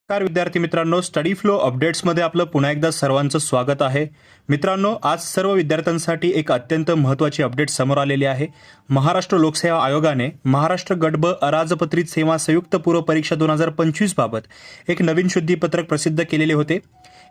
नमस्कार विद्यार्थी मित्रांनो, स्टडी फ्लो अपडेट्समध्ये आपलं पुन्हा एकदा सर्वांचं स्वागत आहे. मित्रांनो, आज सर्व विद्यार्थ्यांसाठी एक अत्यंत महत्त्वाची अपडेट समोर आलेली आहे. महाराष्ट्र लोकसेवा आयोगाने महाराष्ट्र गट ब अराजपत्रित सेवा संयुक्त पूर्व परीक्षा 2025 बाबत एक नवीन शुद्धीपत्रक प्रसिद्ध केलेले होते.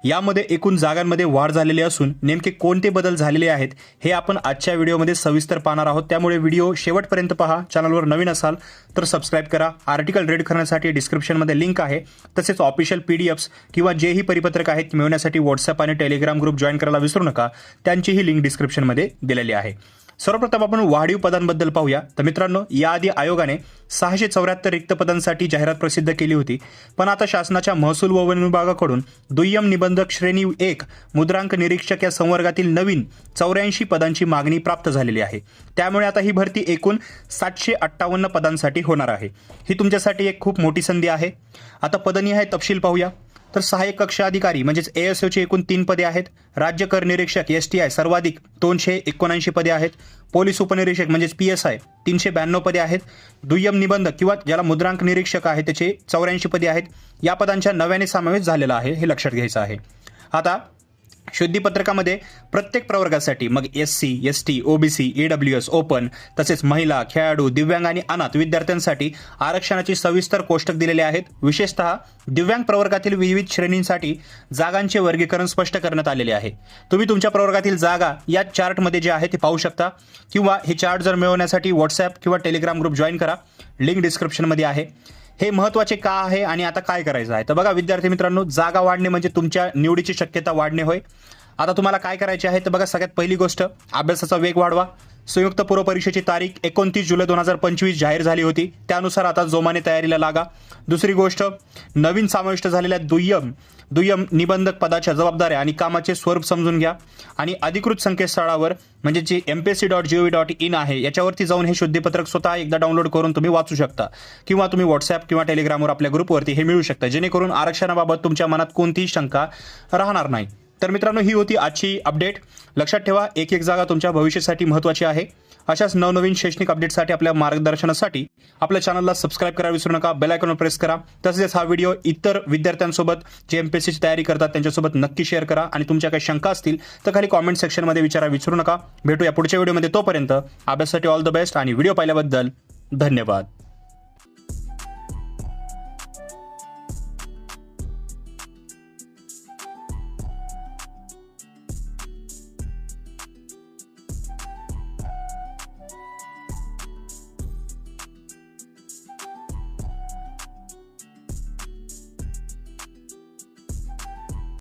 यामध्ये एकूण जागांमध्ये वाढ झालेली असून नेमके कोणते बदल झालेले आहेत हे आपण आजच्या व्हिडिओमध्ये सविस्तर पाहणार आहोत. त्यामुळे व्हिडिओ शेवटपर्यंत पहा. चॅनलवर नवीन असाल तर सबस्क्राईब करा. आर्टिकल रीड करण्यासाठी डिस्क्रिप्शनमध्ये लिंक आहे. तसेच ऑफिशियल PDFs किंवा जेही परिपत्रक आहेत मिळवण्यासाठी व्हॉट्सअप आणि टेलिग्राम ग्रुप जॉईन करायला विसरू नका. त्यांचीही लिंक डिस्क्रिप्शनमध्ये दिलेली आहे. सर्वप्रथम आपण वाढीव पदांबद्दल पाहूया. तर मित्रांनो, याआधी आयोगाने 674 रिक्त पदांसाठी जाहिरात प्रसिद्ध केली होती. पण आता शासनाच्या महसूल व वन विभागाकडून दुय्यम निबंधक श्रेणी 1 मुद्रांक निरीक्षक या संवर्गातील नवीन 84 पदांची मागणी प्राप्त झालेली आहे. त्यामुळे आता ही भरती एकूण 758 पदांसाठी होणार आहे. ही तुमच्यासाठी एक खूप मोठी संधी आहे. आता पदनिहाय तपशील पाहूया. तर सहाय्यक कक्ष अधिकारी म्हणजेच ASOची एकूण 3 पदे आहेत. राज्य कर निरीक्षक STI सर्वाधिक 279 पदे आहेत. पोलीस उपनिरीक्षक म्हणजेच PSI 392 पदे आहेत. दुय्यम निबंधक किंवा ज्याला मुद्रांक निरीक्षक आहे त्याचे 84 पदे आहेत. या पदांच्या नव्याने समावेश झालेला आहे, हे लक्षात घ्यायचं आहे. आता शुद्धीपत्रकामध्ये प्रत्येक प्रवर्गासाठी मग SC, ST, OBC, EWS, open तसेच महिला, खेळाडू, दिव्यांग आणि अनाथ विद्यार्थ्यांसाठी आरक्षणाचे सविस्तर कोष्टक दिलेले आहेत. विशेषतः दिव्यांग प्रवर्गातील विविध श्रेणींसाठी जागांचे वर्गीकरण स्पष्ट करण्यात आलेले आहे. तुम्ही तुमच्या प्रवर्गातील जागा या चार्टमध्ये जे आहे ते पाहू शकता किंवा हे चार्ट जर मिळवण्यासाठी व्हॉट्सअप किंवा टेलिग्राम ग्रुप जॉईन करा. लिंक डिस्क्रिप्शनमध्ये आहे. हे महत्त्वाचे का आहे आणि आता काय करायचं आहे? तर बघा विद्यार्थी मित्रांनो, जागा वाढणे म्हणजे तुमच्या निवडीची शक्यता वाढणे होय. आता तुम्हाला काय करायचे आहे? तर बघा, सगळ्यात पहिली गोष्ट, अभ्यासाचा वेग वाढवा. संयुक्त पूर्व परीक्षेची तारीख 29 जुलै 2025 जाहीर झाली होती. त्यानुसार आता जोमाने तयारीला लागा. दुसरी गोष्ट, नवीन समाविष्ट झालेल्या दुय्यम निबंधक पदाच्या जबाबदाऱ्या आणि कामाचे स्वरूप समजून घ्या आणि अधिकृत संकेतस्थळावर म्हणजे जे mpsc.gov.in आहे याच्यावरती जाऊन हे शुद्धीपत्रक स्वतः एकदा डाउनलोड करून तुम्ही वाचू शकता किंवा तुम्ही व्हॉट्सअप किंवा टेलिग्रामवर आपल्या ग्रुपवरती हे मिळू शकतं, जेणेकरून आरक्षणाबाबत तुमच्या मनात कोणतीही शंका राहणार नाही. तर मित्रांनो, ही होती आजची अपडेट. लक्षात ठेवा, एक जागा तुमच्या भविष्यासाठी महत्त्वाची आहे. अशाच नवनवीन शैक्षणिक अपडेटसाठी आपल्या मार्गदर्शनासाठी आपल्या चॅनलला सबस्क्राईब करायला विसरू नका. बेल आयकॉनवर प्रेस करा. तसेच हा व्हिडिओ इतर विद्यार्थ्यांसोबत जे MPSCची तयारी करतात त्यांच्यासोबत नक्की शेअर करा आणि तुमच्या काही शंका असतील तर खाली कॉमेंट सेक्शनमध्ये विचारा विसरू नका. भेटूया पुढच्या व्हिडिओमध्ये. तोपर्यंत अभ्यासासाठी ऑल द बेस्ट आणि व्हिडिओ पाहिल्याबद्दल धन्यवाद.